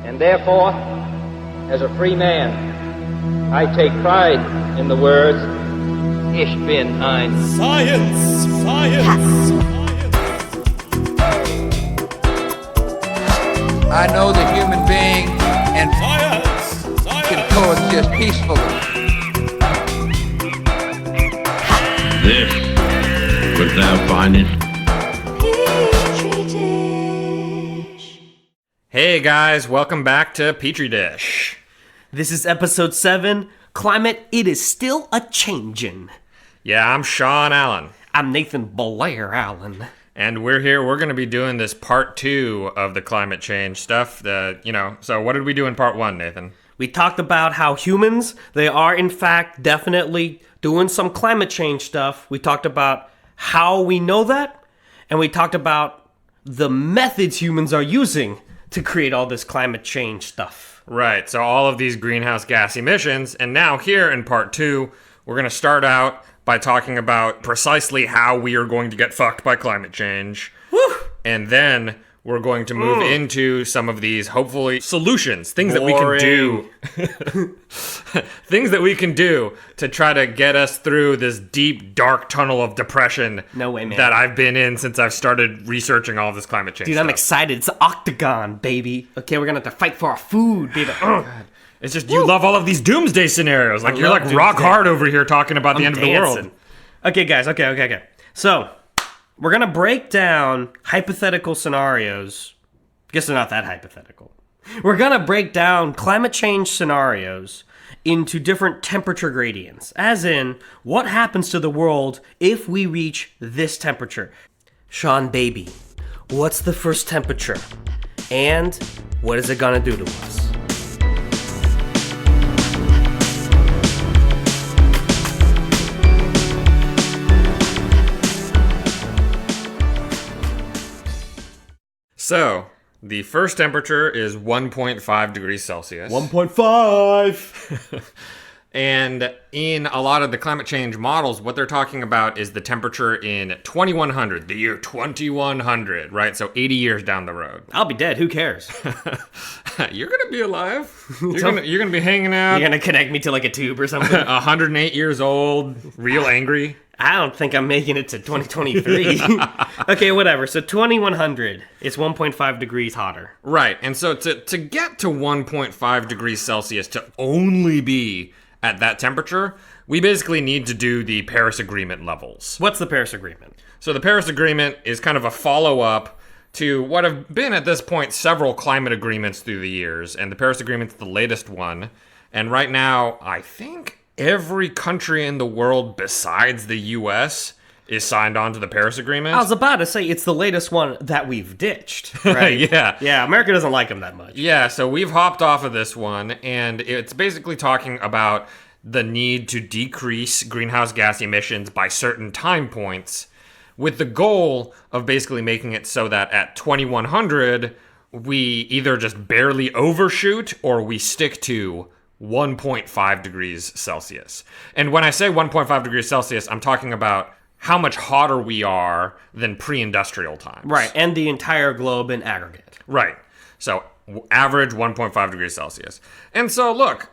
And therefore, as a free man, I take pride in the words, Ich bin ein Science! Science! I know the human being and Science! can Science! coexist peacefully. This was thou findest. Hey guys, welcome back to Petri Dish. This is episode 7, Climate, It Is Still A-Changin. Yeah, I'm Sean Allen, I'm Nathan Blair Allen. and we're here. We're going to be doing this part 2 of the climate change stuff. So what did we do in part 1, Nathan? We talked about how humans, they are in fact definitely doing some climate change stuff. We talked about how we know that, and we talked about the methods humans are using to create all this climate change stuff. Right, so all of these greenhouse gas emissions, and now here in part 2, we're going to start out by talking about precisely how we are going to get fucked by climate change. Woo! And then we're going to move into some of these, hopefully, solutions, things that we can do. Things that we can do to try to get us through this deep, dark tunnel of depression No way, man. that I've been in since I've started researching all this climate change Dude, stuff. I'm excited. It's an octagon, baby. Okay, we're gonna have to fight for our food, baby. It's just, you love all of these doomsday scenarios. Like, you're love like rock doomsday. hard over here talking about the end of the world. Okay, guys. Okay. So, we're gonna break down hypothetical scenarios. Guess they're not that hypothetical. We're gonna break down climate change scenarios into different temperature gradients. As in, what happens to the world if we reach this temperature? Sean, baby, what's the first temperature? And what is it gonna do to us? So, the first temperature is 1.5 degrees Celsius. 1.5. And in a lot of the climate change models, what they're talking about is the temperature in 2100, the year 2100, right? So 80 years down the road. I'll be dead. Who cares? You're going to be alive. You're gonna be hanging out. You're gonna connect me to like a tube or something? 108 years old, real angry. I don't think I'm making it to 2023. Okay, whatever. So 2100, it's 1.5 degrees hotter. Right, and so to get to 1.5 degrees Celsius to only be at that temperature, we basically need to do the Paris Agreement levels. What's the Paris Agreement? So the Paris Agreement is kind of a follow-up to what have been at this point several climate agreements through the years, and the Paris Agreement's the latest one. And right now, I think every country in the world besides the US is signed on to the Paris Agreement. I was about to say it's the latest one that we've ditched, right? Yeah. Yeah, America doesn't like them that much. Yeah, so we've hopped off of this one, and it's basically talking about the need to decrease greenhouse gas emissions by certain time points, with the goal of basically making it so that at 2100, we either just barely overshoot or we stick to 1.5 degrees Celsius. And when I say 1.5 degrees Celsius, I'm talking about how much hotter we are than pre-industrial times. Right, and the entire globe in aggregate. Right. So average 1.5 degrees Celsius. And so look,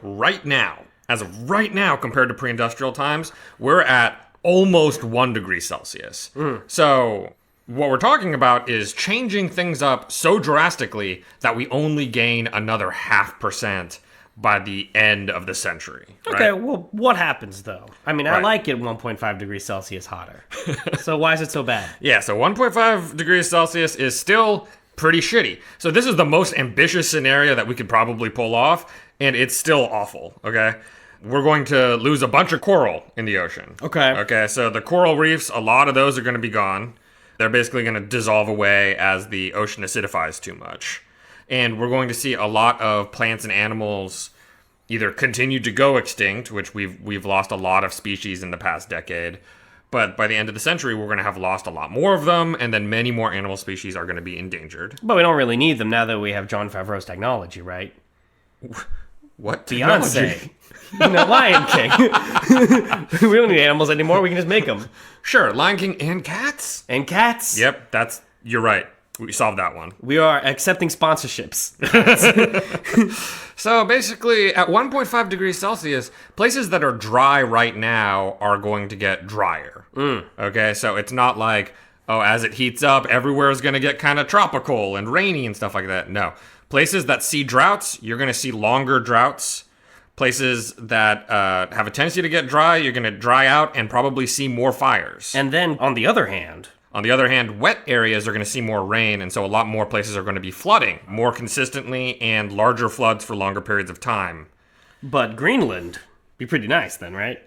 right now, as of right now compared to pre-industrial times, we're at almost 1 degree Celsius. So what we're talking about is changing things up so drastically that we only gain another 0.5% by the end of the century. Okay, right? well, what happens though? I mean, I Right. like it 1.5 degrees Celsius hotter. So why is it so bad? Yeah, so 1.5 degrees Celsius is still pretty shitty. So this is the most ambitious scenario that we could probably pull off, and it's still awful, okay? We're going to lose a bunch of coral in the ocean. Okay. Okay, so the coral reefs, a lot of those are going to be gone. They're basically going to dissolve away as the ocean acidifies too much. And we're going to see a lot of plants and animals either continue to go extinct, which we've lost a lot of species in the past decade, but by the end of the century, we're going to have lost a lot more of them, and then many more animal species are going to be endangered. But we don't really need them now that we have Jon Favreau's technology, right? What Beyonce. technology? You know, Lion King. We don't need animals anymore. We can just make them. Sure, Lion King and cats? And cats. Yep, you're right. We solved that one. We are accepting sponsorships. So basically, at 1.5 degrees Celsius, places that are dry right now are going to get drier. Okay, so it's not like, oh, as it heats up, everywhere is going to get kind of tropical and rainy and stuff like that. No. Places that see droughts, you're going to see longer droughts. Places that have a tendency to get dry, you're going to dry out and probably see more fires. And then, on the other hand, wet areas are going to see more rain, and so a lot more places are going to be flooding more consistently and larger floods for longer periods of time. But Greenland be pretty nice then, right?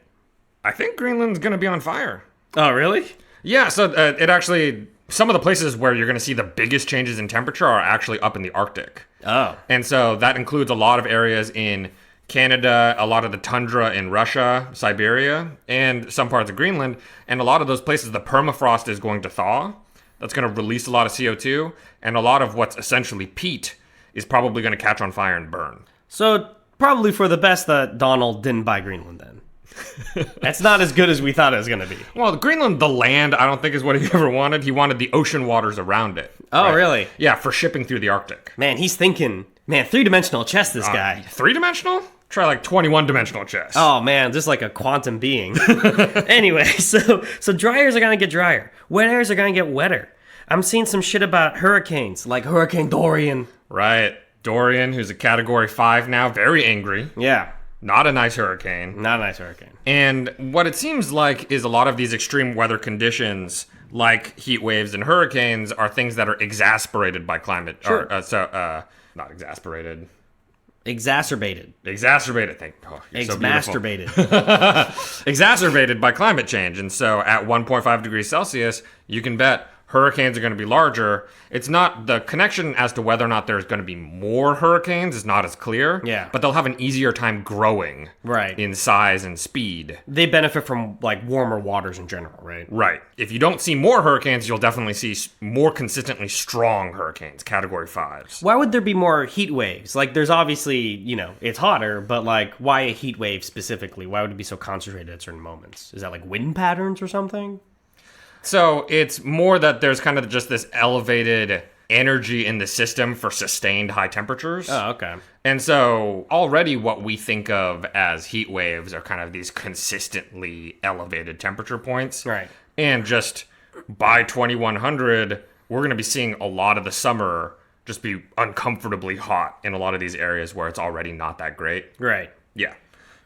I think Greenland's going to be on fire. Oh, really? Yeah, so it actually... Some of the places where you're going to see the biggest changes in temperature are actually up in the Arctic. Oh. And so that includes a lot of areas in Canada, a lot of the tundra in Russia, Siberia, and some parts of Greenland. And a lot of those places, the permafrost is going to thaw. That's going to release a lot of CO2. And a lot of what's essentially peat is probably going to catch on fire and burn. So, probably for the best that Donald didn't buy Greenland then. That's not as good as we thought it was going to be. Well, Greenland, the land, I don't think is what he ever wanted. He wanted the ocean waters around it. Oh, right? really? Yeah, for shipping through the Arctic. Man, he's thinking, three-dimensional chess, this guy. 3-dimensional? Try like 21-dimensional chess. Oh, man, just like a quantum being. Anyway, so dryers are going to get drier. Wet areas are going to get wetter. I'm seeing some shit about hurricanes, like Hurricane Dorian. Right. Dorian, who's a Category 5 now, very angry. Yeah. Not a nice hurricane. Not a nice hurricane. And what it seems like is a lot of these extreme weather conditions, like heat waves and hurricanes, are things that are exasperated by climate. Sure. Not exasperated. Exacerbated. Exacerbated. You're so beautiful. Masturbated. Exacerbated by climate change. And so at 1.5 degrees Celsius, you can bet hurricanes are going to be larger. It's not the connection as to whether or not there's going to be more hurricanes is not as clear. Yeah. But they'll have an easier time growing. Right. In size and speed. They benefit from like warmer waters in general, right? Right. If you don't see more hurricanes, you'll definitely see more consistently strong hurricanes, Category 5s. Why would there be more heat waves? Like, there's obviously, it's hotter, but like, why a heat wave specifically? Why would it be so concentrated at certain moments? Is that like wind patterns or something? So it's more that there's kind of just this elevated energy in the system for sustained high temperatures. Oh, okay. And so already what we think of as heat waves are kind of these consistently elevated temperature points. Right. And just by 2100, we're going to be seeing a lot of the summer just be uncomfortably hot in a lot of these areas where it's already not that great. Right. Yeah.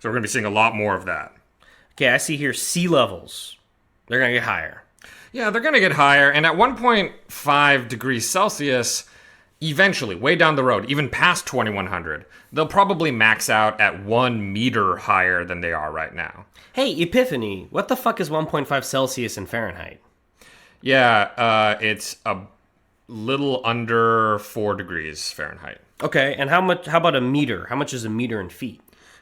So we're going to be seeing a lot more of that. Okay, I see here sea levels. They're going to get higher. Yeah, they're going to get higher. And at 1.5 degrees Celsius, eventually, way down the road, even past 2100, they'll probably max out at 1 meter higher than they are right now. Hey, Epiphany, what the fuck is 1.5 Celsius in Fahrenheit? Yeah, it's a little under 4 degrees Fahrenheit. Okay, and how about a meter? How much is a meter in feet?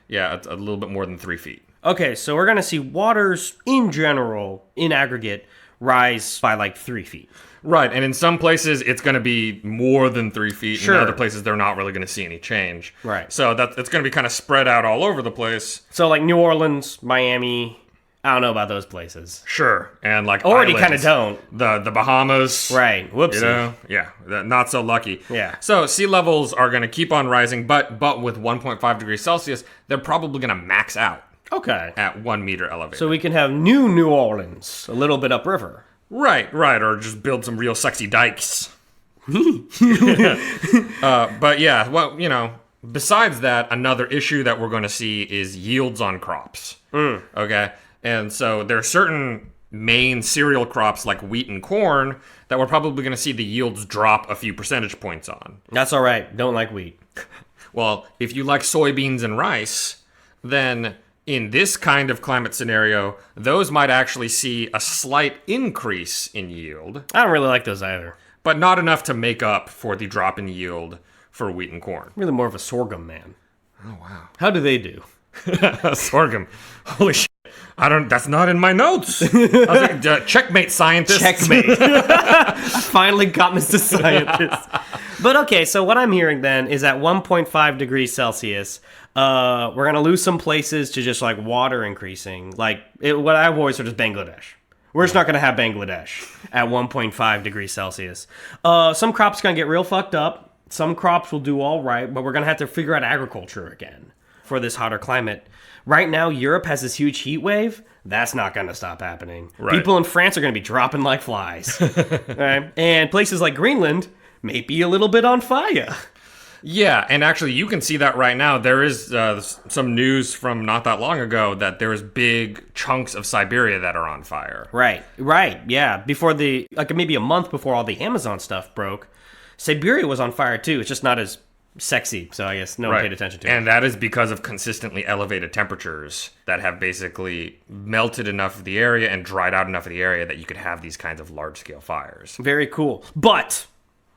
Yeah, it's a little bit more than 3 feet. Okay, so we're going to see waters in general, in aggregate, rise by like 3 feet. Right, and in some places it's going to be more than 3 feet. Sure. In other places they're not really going to see any change. Right. So it's going to be kind of spread out all over the place. So like New Orleans, Miami, I don't know about those places. Sure, and like Already islands, kind of don't. The Bahamas. Right, whoopsie. Yeah, not so lucky. Yeah. So sea levels are going to keep on rising, but with 1.5 degrees Celsius, they're probably going to max out. Okay. At 1 meter elevated. So we can have New Orleans, a little bit upriver. Right, or just build some real sexy dikes. But yeah, well, besides that, another issue that we're going to see is yields on crops. Okay, and so there are certain main cereal crops like wheat and corn that we're probably going to see the yields drop a few percentage points on. That's all right. Don't like wheat. Well, if you like soybeans and rice, then in this kind of climate scenario, those might actually see a slight increase in yield. I don't really like those either. But not enough to make up for the drop in yield for wheat and corn. I'm really more of a sorghum man. Oh, wow. How do they do? Sorghum. Holy shit. That's not in my notes. I was like, checkmate, scientist. Checkmate. I finally got Mr. Scientist. But okay, so what I'm hearing then is at 1.5 degrees Celsius, we're going to lose some places to just like water increasing. Like what I've always heard is Bangladesh. We're just not going to have Bangladesh at 1.5 degrees Celsius. Some crops going to get real fucked up. Some crops will do all right, but we're going to have to figure out agriculture again for this hotter climate. Right now, Europe has this huge heat wave. That's not going to stop happening. Right. People in France are going to be dropping like flies. Right? And places like Greenland may be a little bit on fire. Yeah, and actually you can see that right now. There is some news from not that long ago that there's big chunks of Siberia that are on fire. Right, yeah. Before maybe a month before all the Amazon stuff broke, Siberia was on fire too. It's just not as sexy, so I guess no one paid attention to it. And that is because of consistently elevated temperatures that have basically melted enough of the area and dried out enough of the area that you could have these kinds of large-scale fires. Very cool. But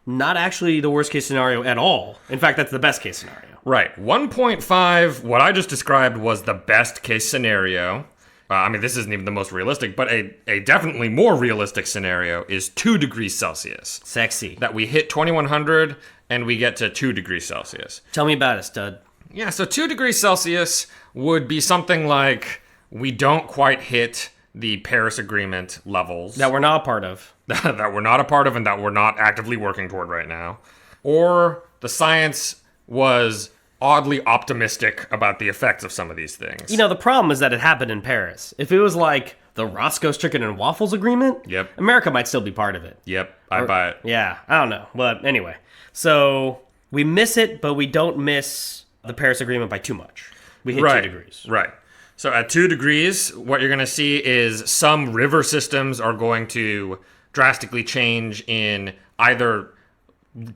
not actually the worst case scenario at all. In fact, that's the best case scenario. Right. 1.5, what I just described was the best case scenario. I mean, this isn't even the most realistic, but a definitely more realistic scenario is 2 degrees Celsius. Sexy. That we hit 2100 and we get to 2 degrees Celsius. Tell me about it, stud. Yeah, so 2 degrees Celsius would be something like we don't quite hit the Paris Agreement levels. That we're not a part of. That we're not a part of and that we're not actively working toward right now. Or the science was oddly optimistic about the effects of some of these things. You know, the problem is that it happened in Paris. If it was like the Roscoe's Chicken and Waffles Agreement, Yep. America might still be part of it. Yep, I buy it. Yeah, I don't know. But anyway, so we miss it, but we don't miss the Paris Agreement by too much. We hit 2 degrees. Right. So at 2 degrees, what you're going to see is some river systems are going to drastically change in either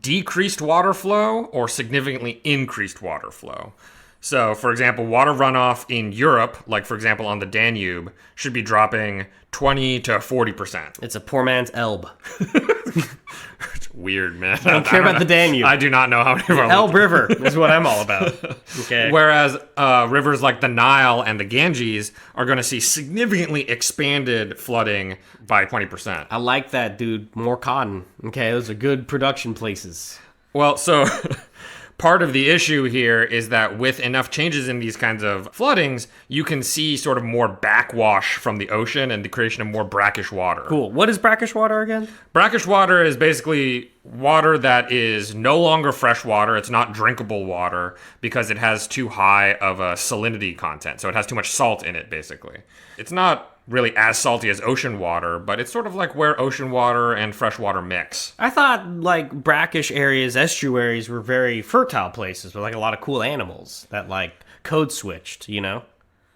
decreased water flow or significantly increased water flow. So, for example, water runoff in Europe, like, for example, on the Danube, should be dropping 20 to 40%. It's a poor man's Elbe. It's weird, man. I don't care about the Danube. I do not know how many of our Elbe River is what I'm all about. Okay. Whereas rivers like the Nile and the Ganges are going to see significantly expanded flooding by 20%. I like that, dude. More cotton. Okay, those are good production places. Well, so part of the issue here is that with enough changes in these kinds of floodings, you can see sort of more backwash from the ocean and the creation of more brackish water. Cool. What is brackish water again? Brackish water is basically water that is no longer fresh water. It's not drinkable water because it has too high of a salinity content. So it has too much salt in it, basically. It's not really as salty as ocean water, but it's sort of like where ocean water and fresh water mix. I thought like brackish areas, estuaries were very fertile places with like a lot of cool animals that like code switched, you know?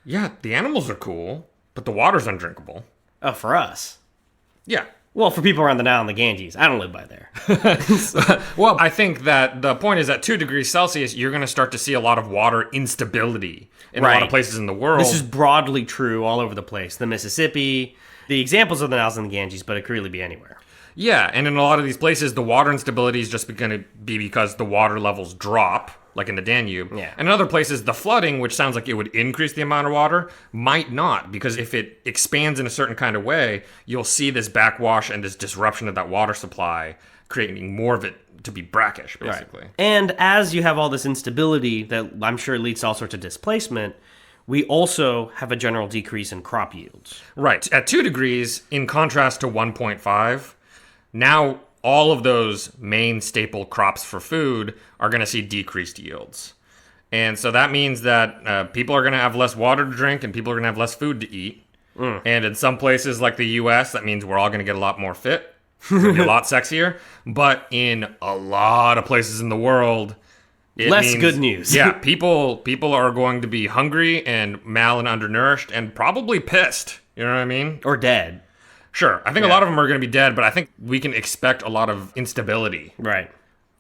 Yeah, the animals are cool, but the water's undrinkable. Oh, for us. Yeah. Well, for people around the Nile and the Ganges. I don't live by there. Well, I think that the point is at 2 degrees Celsius, you're going to start to see a lot of water instability in a lot of places in the world. This is broadly true all over the place. The Mississippi, the examples of the Niles and the Ganges, but it could really be anywhere. Yeah, and in a lot of these places, the water instability is just going to be because the water levels drop, like in the Danube. Yeah. And in other places, the flooding, which sounds like it would increase the amount of water, might not, because if it expands in a certain kind of way, you'll see this backwash and this disruption of that water supply, creating more of it to be brackish, basically. Right. And as you have all this instability that I'm sure leads to all sorts of displacement, we also have a general decrease in crop yields. Right. At 2 degrees, in contrast to 1.5, now all of those main staple crops for food are going to see decreased yields. And so that means that people are going to have less water to drink and people are going to have less food to eat. And in some places like the US, that means we're all going to get a lot more fit, be a lot sexier. But in a lot of places in the world, it less means, good news. Yeah, people are going to be hungry and mal and undernourished and probably pissed. You know what I mean? Or dead. Sure. I think a lot of them are going to be dead, but I think we can expect a lot of instability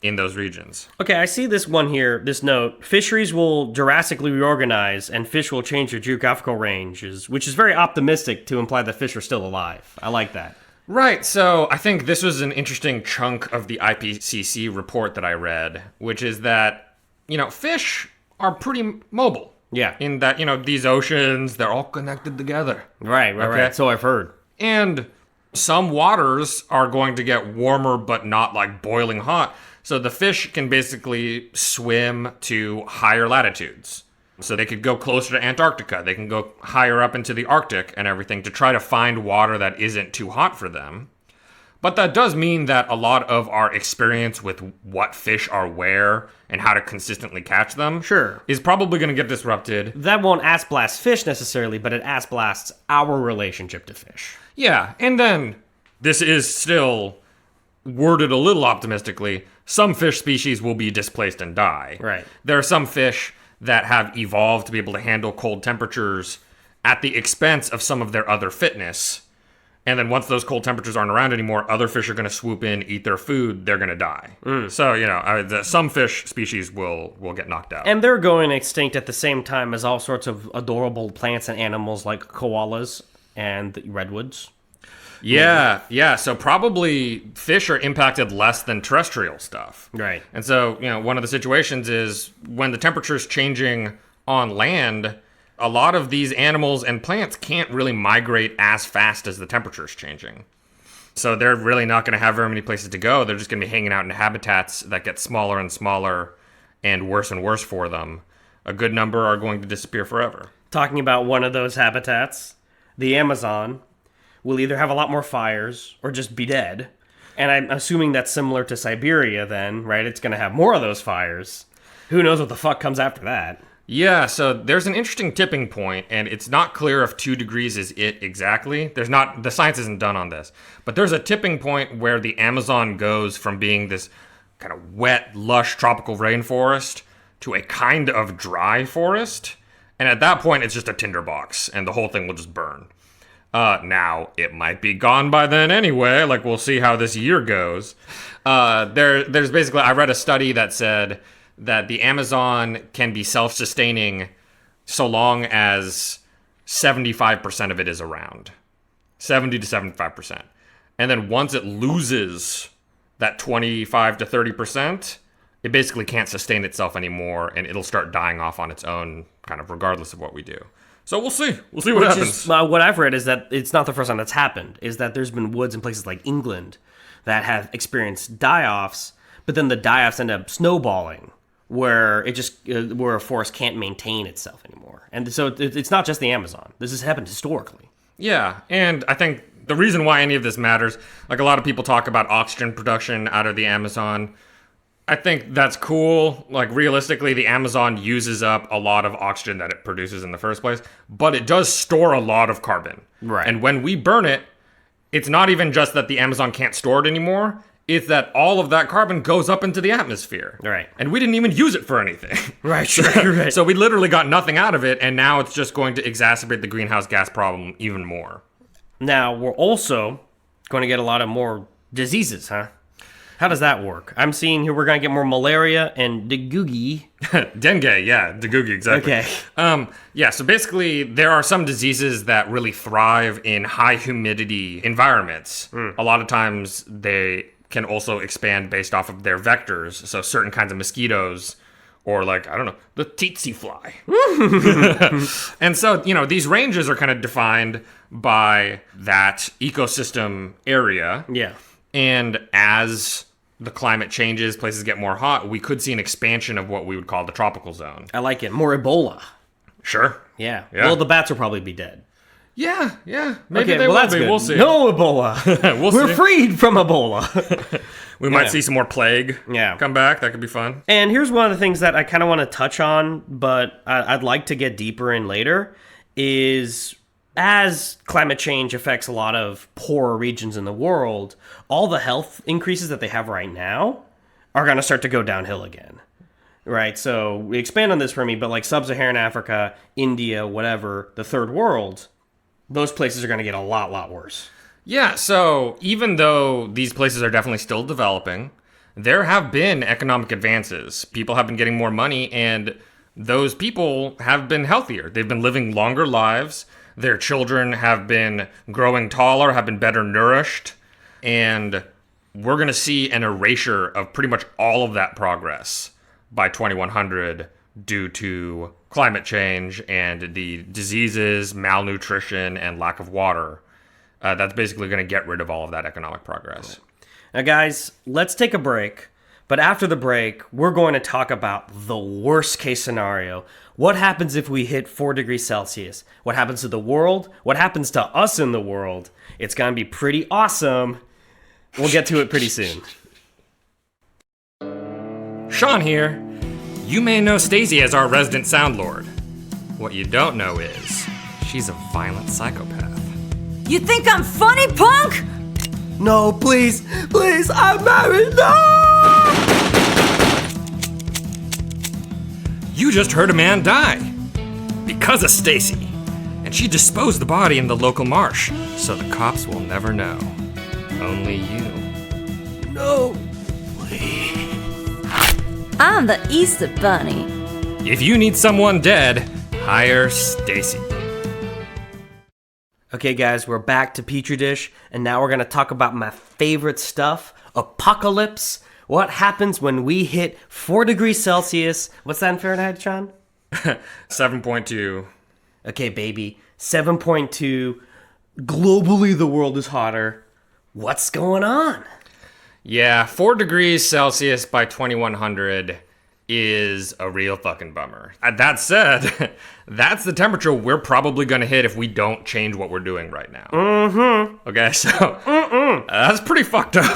in those regions. Okay, I see this one here, this note. Fisheries will drastically reorganize and fish will change their geographical ranges, which is very optimistic to imply that fish are still alive. I like that. Right, so I think this was an interesting chunk of the IPCC report that I read, which is that, fish are pretty mobile. Yeah. In that, these oceans, they're all connected together. Right. So I've heard. And some waters are going to get warmer, but not like boiling hot. So the fish can basically swim to higher latitudes. So they could go closer to Antarctica. They can go higher up into the Arctic and everything to try to find water that isn't too hot for them. But that does mean that a lot of our experience with what fish are where and how to consistently catch them is probably going to get disrupted. That won't ass blast fish necessarily, but it ass blasts our relationship to fish. Yeah, and then this is still worded a little optimistically. Some fish species will be displaced and die. Right. There are some fish that have evolved to be able to handle cold temperatures at the expense of some of their other fitness. And then once those cold temperatures aren't around anymore, other fish are going to swoop in, eat their food, they're going to die. So, some fish species will get knocked out. And they're going extinct at the same time as all sorts of adorable plants and animals like koalas and the redwoods. Yeah. So probably fish are impacted less than terrestrial stuff. Right. And so, one of the situations is when the temperature's changing on land, a lot of these animals and plants can't really migrate as fast as the temperature's changing. So they're really not going to have very many places to go. They're just going to be hanging out in habitats that get smaller and smaller and worse for them. A good number are going to disappear forever. Talking about one of those habitats, the Amazon will either have a lot more fires or just be dead. And I'm assuming that's similar to Siberia then, right? It's going to have more of those fires. Who knows what the fuck comes after that? Yeah, so there's an interesting tipping point, and it's not clear if 2 degrees is it exactly. The science isn't done on this. But there's a tipping point where the Amazon goes from being this kind of wet, lush, tropical rainforest to a kind of dry forest. And at that point, it's just a tinderbox, and the whole thing will just burn. Now, it might be gone by then anyway. Like, we'll see how this year goes. There's basically, I read a study that said that the Amazon can be self-sustaining so long as 75% of it is around. 70 to 75%. And then once it loses that 25 to 30%, it basically can't sustain itself anymore, and it'll start dying off on its own, kind of regardless of what we do. So we'll see. We'll see what happens. What I've read is that it's not the first time that's happened, is that there's been woods in places like England that have experienced die-offs, but then the die-offs end up snowballing, where where a forest can't maintain itself anymore. And so it's not just the Amazon. This has happened historically. Yeah, and I think the reason why any of this matters, like a lot of people talk about oxygen production out of the Amazon. I think that's cool. Like, realistically, the Amazon uses up a lot of oxygen that it produces in the first place, but it does store a lot of carbon. Right. And when we burn it, it's not even just that the Amazon can't store it anymore. It's that all of that carbon goes up into the atmosphere. Right. And we didn't even use it for anything. Right, sure, right. So we literally got nothing out of it, and now it's just going to exacerbate the greenhouse gas problem even more. Now, we're also going to get a lot of more diseases, huh? How does that work? I'm seeing here we're going to get more malaria and dengue. Dengue, yeah, dengue, exactly. Okay. So basically, there are some diseases that really thrive in high humidity environments. A lot of times, they can also expand based off of their vectors. So certain kinds of mosquitoes, or like, I don't know, the tsetse fly. And so, these ranges are kind of defined by that ecosystem area. Yeah. And as the climate changes, places get more hot, we could see an expansion of what we would call the tropical zone. I like it. More Ebola. Sure. Yeah. Yeah. Well, the bats will probably be dead. Yeah. Maybe Okay, they well, will that's be. good. We'll see. No Ebola. We're freed from Ebola. We might see some more plague come back. That could be fun. And here's one of the things that I kind of want to touch on, but I'd like to get deeper in later, is as climate change affects a lot of poorer regions in the world, all the health increases that they have right now are going to start to go downhill again. Right? So we expand on this for me, but like sub-Saharan Africa, India, whatever, the third world, those places are going to get a lot worse. Yeah, so even though these places are definitely still developing, there have been economic advances. People have been getting more money, and those people have been healthier. They've been living longer lives. Their children have been growing taller, have been better nourished, and we're going to see an erasure of pretty much all of that progress by 2100 due to climate change and the diseases, malnutrition, and lack of water. That's basically going to get rid of all of that economic progress. Now, guys, let's take a break. But But after the break, we're going to talk about the worst case scenario. What happens if we hit 4 degrees Celsius? What happens to the world? What happens to us in the world? It's going to be pretty awesome. We'll get to it pretty soon. Sean here. You may know Stacy as our resident sound lord. What you don't know is she's a violent psychopath. You think I'm funny, punk? No, please, I'm married. No! You just heard a man die because of Stacy, and she disposed the body in the local marsh, so the cops will never know. Only you. No. I'm the Easter Bunny. If you need someone dead, hire Stacy. Okay, guys, we're back to Petri Dish, and now we're going to talk about my favorite stuff, apocalypse. What happens when we hit 4 degrees Celsius? What's that in Fahrenheit, John? 7.2. Okay, baby, 7.2. Globally, the world is hotter. What's going on? Yeah, 4 degrees Celsius by 2100 is a real fucking bummer. That said, that's the temperature we're probably going to hit if we don't change what we're doing right now. Mm-hmm. Okay, so that's pretty fucked up.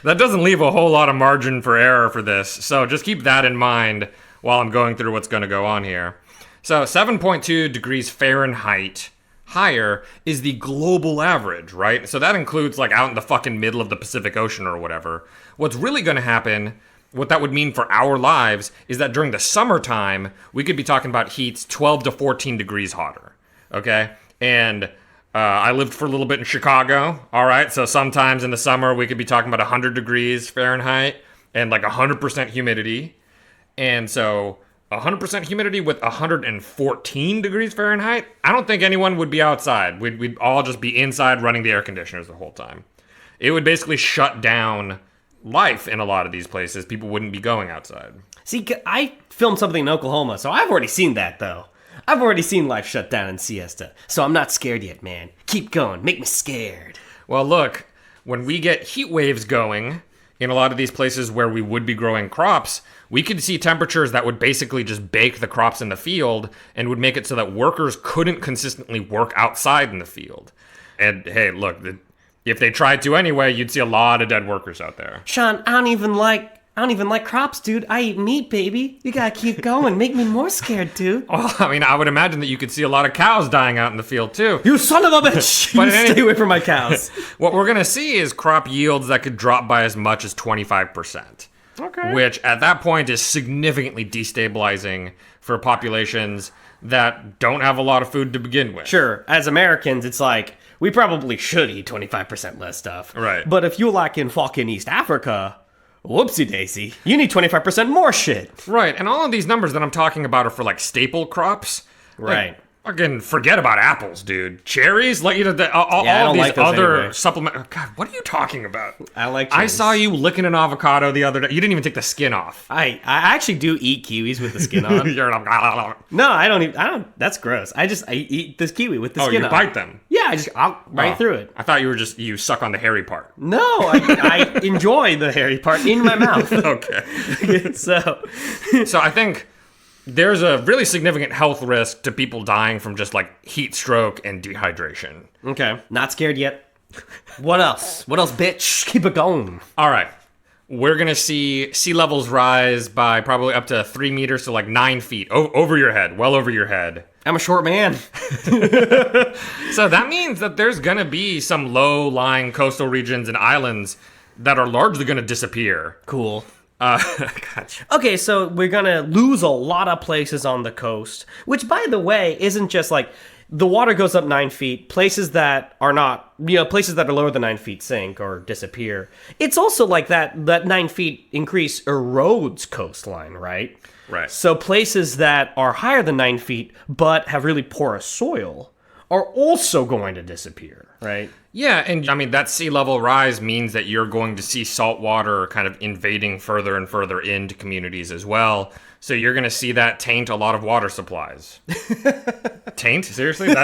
That doesn't leave a whole lot of margin for error for this. So just keep that in mind while I'm going through what's going to go on here. So 7.2 degrees Fahrenheit higher is the global average, right? So that includes like out in the fucking middle of the Pacific Ocean or whatever. What's really going to happen, what that would mean for our lives, is that during the summertime, we could be talking about heats 12 to 14 degrees hotter, okay? And I lived for a little bit in Chicago, all right? So sometimes in the summer, we could be talking about 100 degrees Fahrenheit and like 100% humidity. And so 100% humidity with 114 degrees Fahrenheit, I don't think anyone would be outside. We'd all just be inside running the air conditioners the whole time. It would basically shut down life in a lot of these places. People wouldn't be going outside. See, I filmed something in Oklahoma, so I've already seen that, though. I've already seen life shut down in Siesta, so I'm not scared yet, man. Keep going. Make me scared. Well, look, when we get heat waves going in a lot of these places where we would be growing crops, we could see temperatures that would basically just bake the crops in the field and would make it so that workers couldn't consistently work outside in the field. And hey, look, if they tried to anyway, you'd see a lot of dead workers out there. Sean, I don't even like crops, dude. I eat meat, baby. You gotta keep going. Make me more scared, dude. Well, I mean, I would imagine that you could see a lot of cows dying out in the field too. You son of a bitch! But You stay away from my cows. What we're gonna see is crop yields that could drop by as much as 25%. Okay. Which at that point is significantly destabilizing for populations that don't have a lot of food to begin with. Sure, as Americans, it's like, we probably should eat 25% less stuff. Right. But if you like in fucking East Africa, whoopsie daisy, you need 25% more shit. Right, and all of these numbers that I'm talking about are for like staple crops. Right. Like, fucking forget about apples, dude. Cherries, like, you know, all I of don't these like those other anyway. supplement. God, what are you talking about? I like I cherries. saw you licking an avocado the other day. You didn't even take the skin off. I actually do eat kiwis with the skin on. You're like, No, I don't. That's gross. I eat this kiwi with the oh, skin you on. bite them. Yeah, I'll right Oh, through it. I thought you suck on the hairy part. No, I enjoy the hairy part in my mouth. Okay. So I think there's a really significant health risk to people dying from just like heat stroke and dehydration. okay, not scared yet. What else? What else, bitch? Keep it going. All right. We're going to see sea levels rise by probably up to 3 meters to like 9 feet over your head, well over your head. I'm a short man. So that means that there's going to be some low-lying coastal regions and islands that are largely going to disappear. Cool. Gotcha. Okay, so we're gonna lose a lot of places on the coast, which, by the way, isn't just like the water goes up 9 feet. Places that are not, places that are lower than 9 feet sink or disappear. It's also like that 9 feet increase erodes coastline, right? Right. So places that are higher than 9 feet but have really porous soil are also going to disappear, right? Yeah, and I mean, that sea level rise means that you're going to see salt water kind of invading further and further into communities as well. So you're going to see that taint a lot of water supplies. Taint? Seriously? Dude,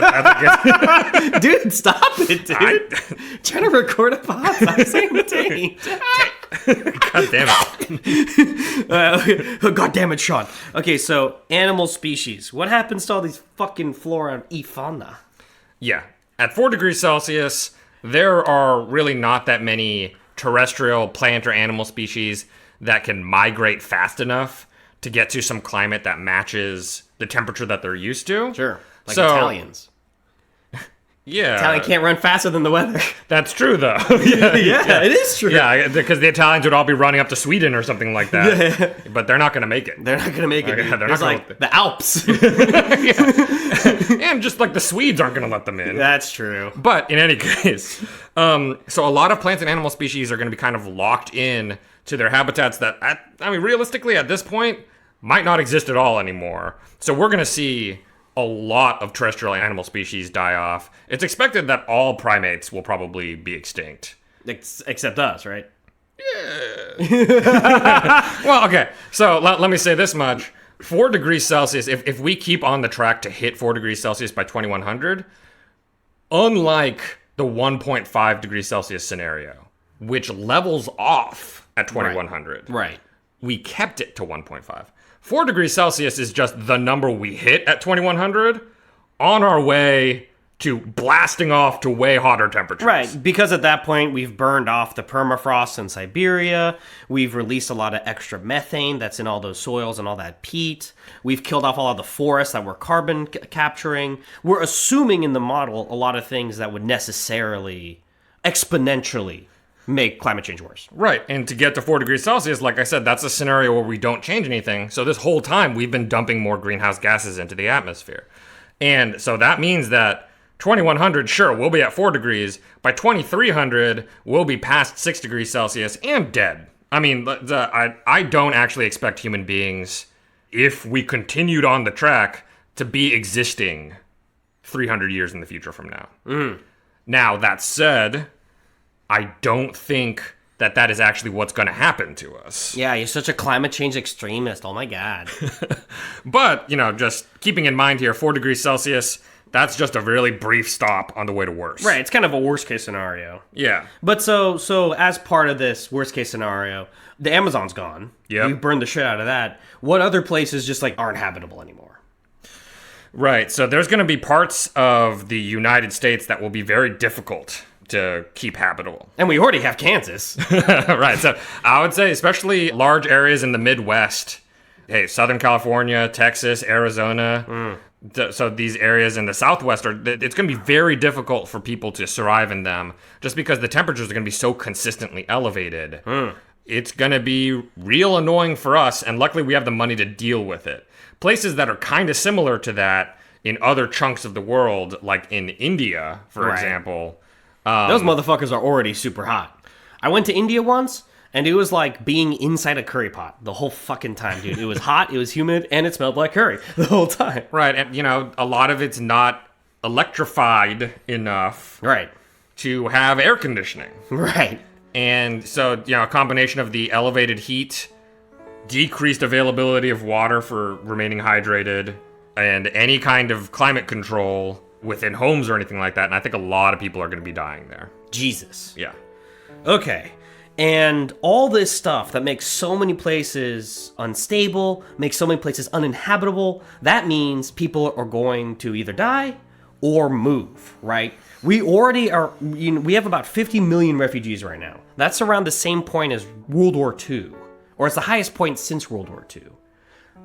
stop it, dude. Trying to record a pod. I'm saying taint. God damn it. God damn it, Sean. Okay, so animal species. What happens to all these fucking flora and fauna? Yeah. At 4 degrees Celsius, there are really not that many terrestrial plant or animal species that can migrate fast enough to get to some climate that matches the temperature that they're used to. Sure. Like So- Italians. Yeah. Italian can't run faster than the weather. That's true, though. Yeah, it is true. Yeah, because the Italians would all be running up to Sweden or something like that. But they're not going to make it. They're not going to make it. Okay, they're It's not gonna- like the Alps. And just like the Swedes aren't going to let them in. That's true. But in any case, so a lot of plants and animal species are going to be kind of locked in to their habitats that, realistically at this point, might not exist at all anymore. So we're going to see a lot of terrestrial animal species die off. It's expected that all primates will probably be extinct. Except us, right? Well, okay. So let me say this much. 4 degrees Celsius, if we keep on the track to hit 4 degrees Celsius by 2100, unlike the 1.5 degrees Celsius scenario, which levels off at 2100, Right. we kept it to 1.5. 4 degrees Celsius is just the number we hit at 2100 on our way to blasting off to way hotter temperatures. Right, because at that point we've burned off the permafrost in Siberia, we've released a lot of extra methane that's in all those soils and all that peat, we've killed off all of the forests that we're carbon capturing. We're assuming in the model a lot of things that would necessarily, exponentially, make climate change worse. Right, and to get to 4 degrees Celsius, like I said, that's a scenario where we don't change anything. So this whole time, we've been dumping more greenhouse gases into the atmosphere. And so that means that 2100, sure, we'll be at 4 degrees. By 2300, we'll be past 6 degrees Celsius and dead. I mean, I don't actually expect human beings, if we continued on the track, to be existing 300 years in the future from now. Now, that said, I don't think that is actually what's going to happen to us. Yeah, you're such a climate change extremist. Oh my god. But, just keeping in mind here, 4 degrees Celsius, that's just a really brief stop on the way to worse. Right, it's kind of a worst case scenario. Yeah. But so as part of this worst case scenario, the Amazon's gone. Yep. We burned the shit out of that. What other places just aren't habitable anymore? Right, so there's going to be parts of the United States that will be very difficult to keep habitable. And we already have Kansas. Right, so I would say especially large areas in the Midwest. Hey, Southern California, Texas, Arizona. So these areas in the Southwest, it's going to be very difficult for people to survive in them just because the temperatures are going to be so consistently elevated. It's going to be real annoying for us, and luckily we have the money to deal with it. Places that are kind of similar to that in other chunks of the world, like in India, for example. Those motherfuckers are already super hot. I went to India once, and it was like being inside a curry pot the whole fucking time, dude. It was hot, it was humid, and it smelled like curry the whole time. Right, and a lot of it's not electrified enough to have air conditioning. Right. And so, a combination of the elevated heat, decreased availability of water for remaining hydrated, and any kind of climate control within homes or anything like that. And I think a lot of people are going to be dying there. Jesus. Yeah. Okay. And all this stuff that makes so many places unstable, makes so many places uninhabitable, that means people are going to either die or move, right? We already are, we have about 50 million refugees right now. That's around the same point as World War II, or it's the highest point since World War II.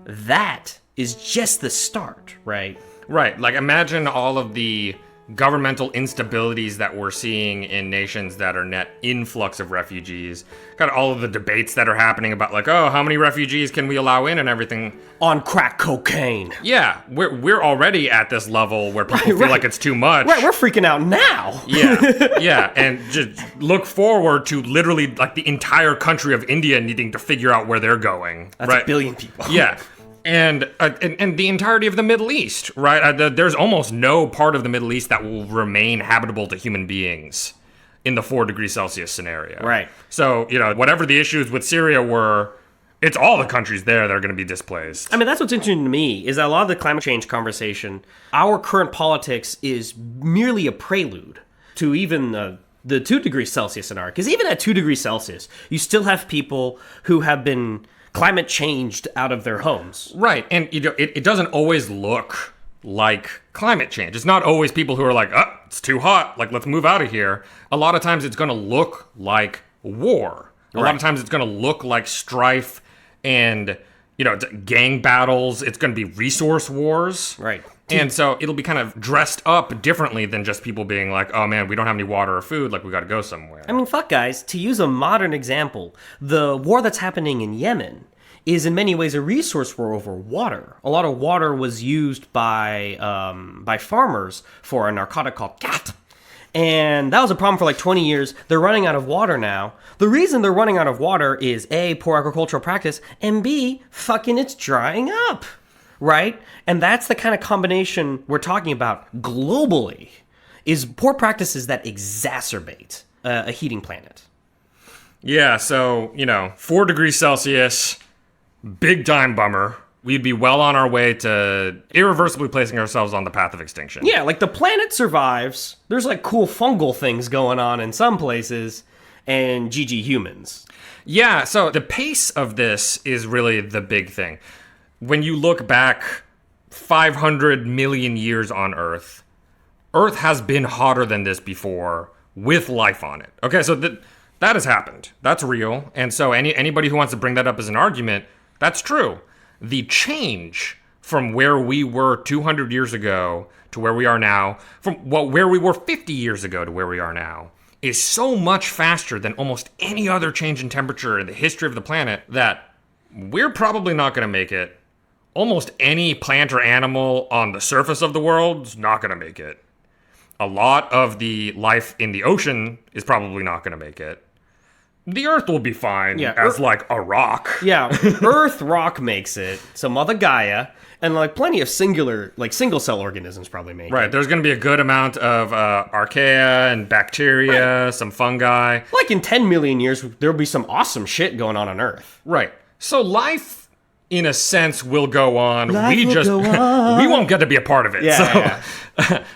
That is just the start, right? Right. Like, imagine all of the governmental instabilities that we're seeing in nations that are net influx of refugees. Got all of the debates that are happening about, like, oh, how many refugees can we allow in and everything. On crack cocaine. Yeah, we're already at this level where people feel like it's too much. Right, we're freaking out now. Yeah, and just look forward to literally, like, the entire country of India needing to figure out where they're going. That's right? 1 billion people. Yeah. And the entirety of the Middle East, right? There's almost no part of the Middle East that will remain habitable to human beings in the 4 degrees Celsius scenario. Right. So, whatever the issues with Syria were, it's all the countries there that are going to be displaced. I mean, that's what's interesting to me, is that a lot of the climate change conversation, our current politics is merely a prelude to even the 2 degrees Celsius scenario. Because even at 2 degrees Celsius, you still have people who have been climate changed out of their homes. Right, and it doesn't always look like climate change. It's not always people who are like, oh, it's too hot, like, let's move out of here. A lot of times it's going to look like war. A lot of times it's going to look like strife and, gang battles. It's going to be resource wars. Right. And so it'll be kind of dressed up differently than just people being like, oh man, we don't have any water or food, like we got to go somewhere. I mean, fuck, guys. To use a modern example, the war that's happening in Yemen is in many ways a resource war over water. A lot of water was used by farmers for a narcotic called cat. And that was a problem for like 20 years. They're running out of water now. The reason they're running out of water is A, poor agricultural practice, and B, fucking it's drying up. Right? And that's the kind of combination we're talking about globally, is poor practices that exacerbate a heating planet. Yeah, so, 4 degrees Celsius, big time bummer. We'd be well on our way to irreversibly placing ourselves on the path of extinction. Yeah, like the planet survives. There's like cool fungal things going on in some places, and GG humans. Yeah, so the pace of this is really the big thing. When you look back 500 million years on Earth, Earth has been hotter than this before with life on it. Okay, so that has happened. That's real. And so anybody who wants to bring that up as an argument, that's true. The change from where we were 200 years ago to where we are now, from where we were 50 years ago to where we are now, is so much faster than almost any other change in temperature in the history of the planet that we're probably not going to make it. Almost any plant or animal on the surface of the world is not going to make it. A lot of the life in the ocean is probably not going to make it. The Earth will be fine as like a rock. Yeah, Earth rock makes it. Some other Gaia, and like plenty of single cell organisms probably make it. Right, there's going to be a good amount of archaea and bacteria, some fungi. Like in 10 million years, there'll be some awesome shit going on Earth. Right. So life, in a sense, will go on. We won't get to be a part of it. Yeah.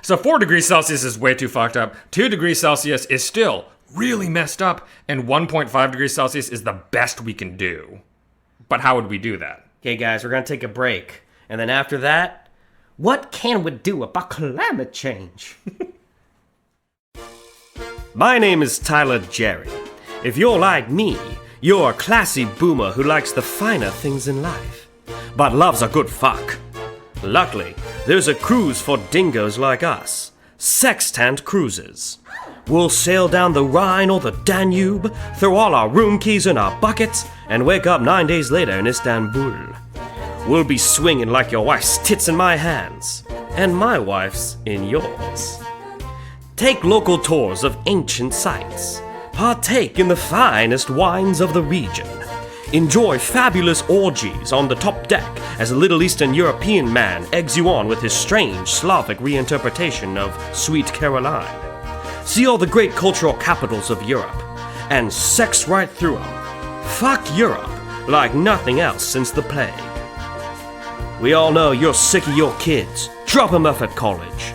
So 4 degrees Celsius is way too fucked up. 2 degrees Celsius is still really messed up. And 1.5 degrees Celsius is the best we can do. But how would we do that? Okay, guys, we're going to take a break. And then after that, what can we do about climate change? My name is Tyler Jerry. If you're like me, you're a classy boomer who likes the finer things in life, but loves a good fuck. Luckily, there's a cruise for dingoes like us. Sextant Cruises. We'll sail down the Rhine or the Danube, throw all our room keys in our buckets, and wake up 9 days later in Istanbul. We'll be swinging like your wife's tits in my hands, and my wife's in yours. Take local tours of ancient sites. Partake in the finest wines of the region. Enjoy fabulous orgies on the top deck as a Little Eastern European man eggs you on with his strange Slavic reinterpretation of Sweet Caroline. See all the great cultural capitals of Europe, and sex right through them. Fuck Europe like nothing else since the plague. We all know you're sick of your kids. Drop them off at college.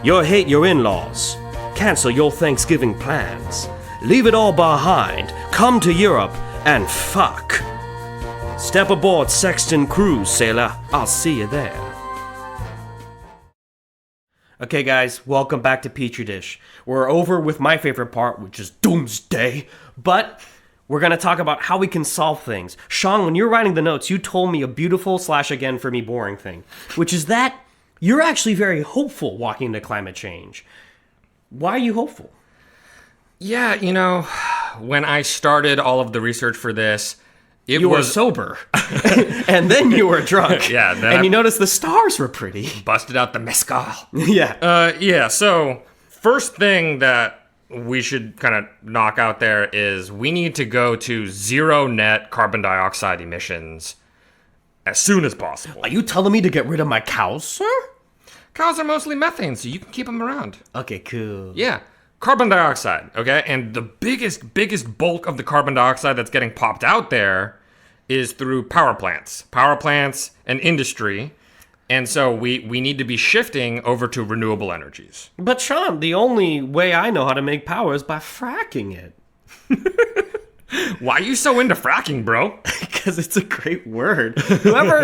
You hate your in-laws. Cancel your Thanksgiving plans. Leave it all behind, come to Europe, and fuck. Step aboard Sexton Cruise, sailor. I'll see you there. Okay, guys, welcome back to Petri Dish. We're over with my favorite part, which is doomsday. But we're going to talk about how we can solve things. Sean, when you were writing the notes, you told me a beautiful / again for me boring thing, which is that you're actually very hopeful walking into climate change. Why are you hopeful? Yeah, when I started all of the research for this, you were sober. And then you were drunk. Yeah. And you noticed the stars were pretty. Busted out the mezcal. Yeah. So first thing that we should kind of knock out there is we need to go to zero net carbon dioxide emissions as soon as possible. Are you telling me to get rid of my cows, sir? Cows are mostly methane, so you can keep them around. Okay, cool. Yeah. Carbon dioxide, okay? And the biggest bulk of the carbon dioxide that's getting popped out there is through power plants and industry. And so we need to be shifting over to renewable energies. But Sean, the only way I know how to make power is by fracking it. Why are you so into fracking, bro? Because it's a great word. Whoever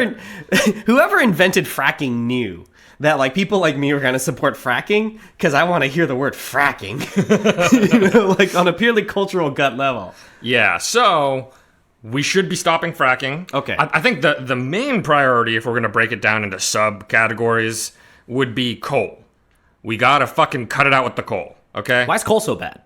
invented fracking knew that like people like me were going to support fracking because I want to hear the word fracking. Like on a purely cultural gut level. Yeah, so we should be stopping fracking. Okay. I think the main priority, if we're going to break it down into subcategories, would be coal. We got to fucking cut it out with the coal, okay? Why is coal so bad?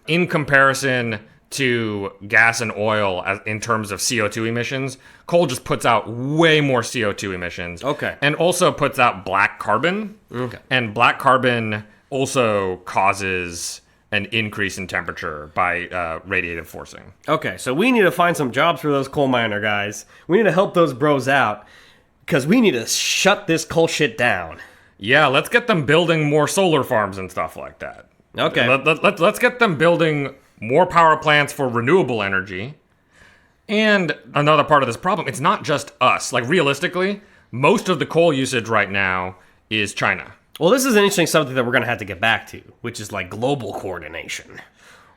In comparison to gas and oil in terms of CO2 emissions, coal just puts out way more CO2 emissions. Okay. And also puts out black carbon. Okay. And black carbon also causes an increase in temperature by radiative forcing. Okay, so we need to find some jobs for those coal miner guys. We need to help those bros out because we need to shut this coal shit down. Yeah, let's get them building more solar farms and stuff like that. Okay. Let's get them building more power plants for renewable energy. And another part of this problem, it's not just us. Like, realistically, most of the coal usage right now is China. Well, this is an interesting subject that we're going to have to get back to, which is like global coordination.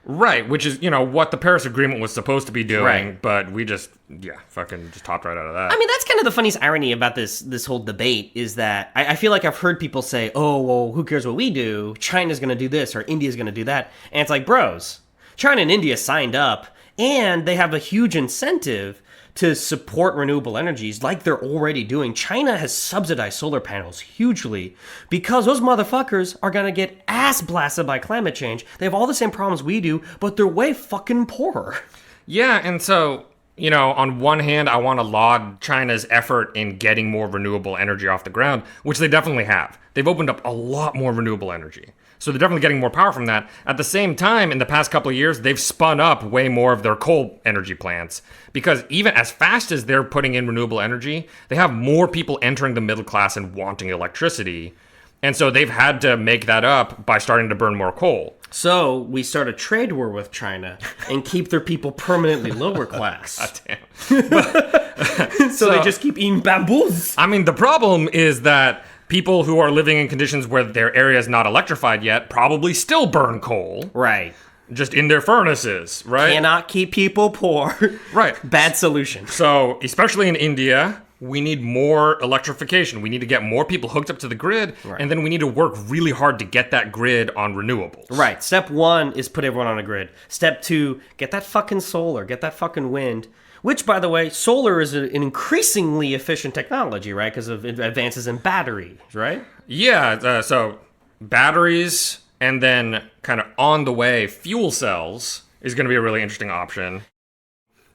Right, which is, what the Paris Agreement was supposed to be doing, Right. but we fucking hopped right out of that. I mean, that's kind of the funniest irony about this whole debate is that I feel like I've heard people say, oh, well, who cares what we do? China's going to do this or India's going to do that. And it's like, bros, China and India signed up and they have a huge incentive to support renewable energies like they're already doing. China has subsidized solar panels hugely because those motherfuckers are going to get ass blasted by climate change. They have all the same problems we do, but they're way fucking poorer. Yeah, and so, on one hand, I want to laud China's effort in getting more renewable energy off the ground, which they definitely have. They've opened up a lot more renewable energy. So they're definitely getting more power from that. At the same time, in the past couple of years, they've spun up way more of their coal energy plants. Because even as fast as they're putting in renewable energy, they have more people entering the middle class and wanting electricity. And so they've had to make that up by starting to burn more coal. So we start a trade war with China and keep their people permanently lower class. Damn. So they just keep eating bamboos. I mean, the problem is that people who are living in conditions where their area is not electrified yet probably still burn coal. Right. Just in their furnaces, right? Cannot keep people poor. Right. Bad solution. So, especially in India, we need more electrification. We need to get more people hooked up to the grid, and then we need to work really hard to get that grid on renewables. Right. Step 1 is put everyone on a grid. Step 2, get that fucking solar, get that fucking wind. Which, by the way, solar is an increasingly efficient technology, right? Because of advances in batteries, right? Yeah, so batteries and then kind of on the way fuel cells is going to be a really interesting option.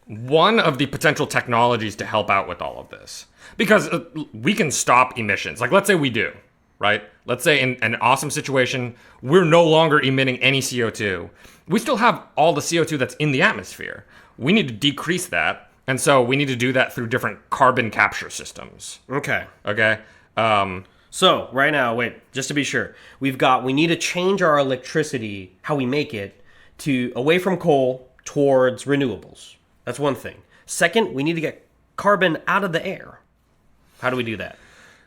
One of the potential technologies to help out with all of this, because we can stop emissions. Like, let's say we do, right? Let's say in an awesome situation, we're no longer emitting any CO2. We still have all the CO2 that's in the atmosphere. We need to decrease that, and so we need to do that through different carbon capture systems. Okay. Okay? So, right now, wait, just to be sure, we need to change our electricity, how we make it, to away from coal towards renewables. That's one thing. Second, we need to get carbon out of the air. How do we do that?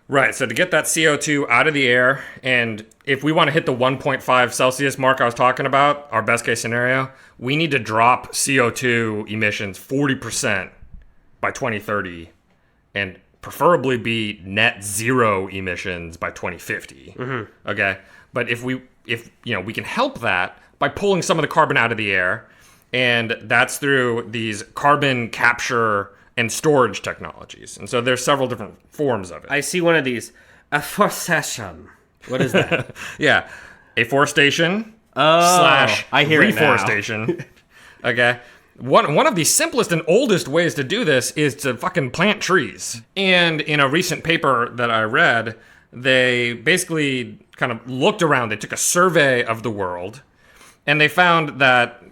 Right, so to get that CO2 out of the air, and if we want to hit the 1.5 Celsius mark I was talking about, our best case scenario, we need to drop CO2 emissions 40% by 2030, and preferably be net zero emissions by 2050. Mm-hmm. Okay, but if we can help that by pulling some of the carbon out of the air, and that's through these carbon capture and storage technologies. And so there's several different forms of it. I see one of these. Afforestation. What is that? Yeah. Afforestation I hear reforestation. Okay. One of the simplest and oldest ways to do this is to fucking plant trees. And in a recent paper that I read, they basically kind of looked around. They took a survey of the world, and they found that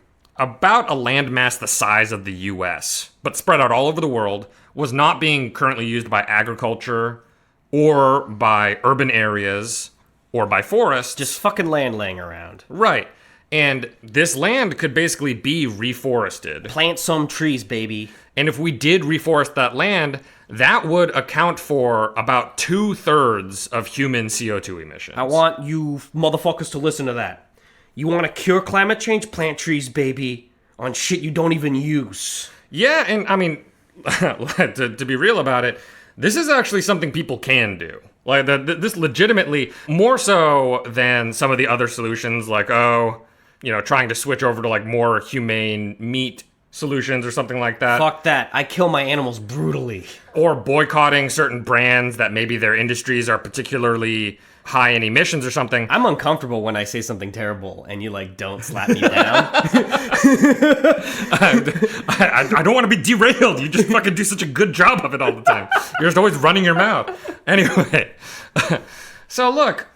about a landmass the size of the US, but spread out all over the world, was not being currently used by agriculture or by urban areas or by forests. Just fucking land laying around. Right. And this land could basically be reforested. Plant some trees, baby. And if we did reforest that land, that would account for about 2/3 of human CO2 emissions. I want you motherfuckers to listen to that. You want to cure climate change? Plant trees, baby, on shit you don't even use. Yeah, and I mean, to be real about it, this is actually something people can do. Like, this legitimately, more so than some of the other solutions, like, trying to switch over to, like, more humane meat solutions or something like that. Fuck that. I kill my animals brutally. Or boycotting certain brands that maybe their industries are particularly high in emissions or something. I'm uncomfortable when I say something terrible and you, like, don't slap me down. I don't want to be derailed. You just fucking do such a good job of it all the time. You're just always running your mouth. Anyway, so look,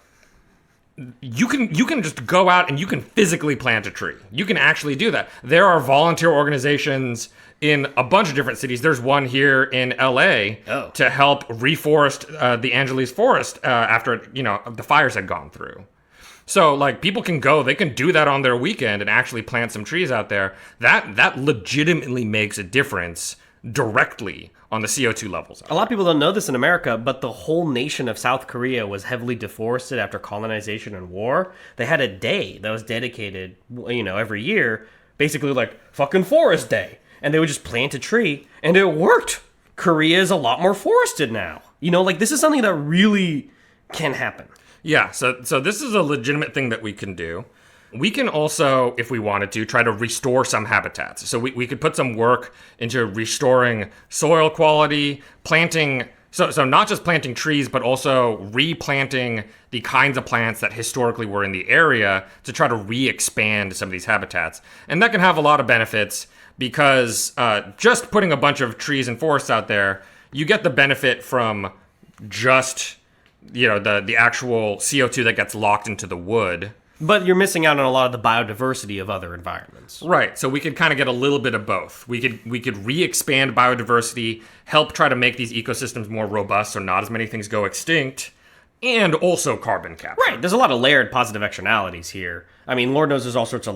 you can just go out and you can physically plant a tree. You can actually do that. There are volunteer organizations in a bunch of different cities. There's one here in LA to help reforest the Angeles forest after the fires had gone through. So, like, people can go, they can do that on their weekend and actually plant some trees out there. That legitimately makes a difference directly on the CO2 levels. A lot of people don't know this in America, but the whole nation of South Korea was heavily deforested after colonization and war. They had a day that was dedicated, every year, basically like fucking Forest Day. And they would just plant a tree, and it worked. Korea is a lot more forested now. This is something that really can happen. Yeah, so this is a legitimate thing that we can do. We can also, if we wanted to, try to restore some habitats. So we could put some work into restoring soil quality, planting, so not just planting trees, but also replanting the kinds of plants that historically were in the area to try to re-expand some of these habitats. And that can have a lot of benefits because just putting a bunch of trees and forests out there, you get the benefit from just the actual CO2 that gets locked into the wood. But you're missing out on a lot of the biodiversity of other environments. Right. So we could kind of get a little bit of both. We could re-expand biodiversity, help try to make these ecosystems more robust so not as many things go extinct, and also carbon capture. Right. There's a lot of layered positive externalities here. I mean, Lord knows there's all sorts of,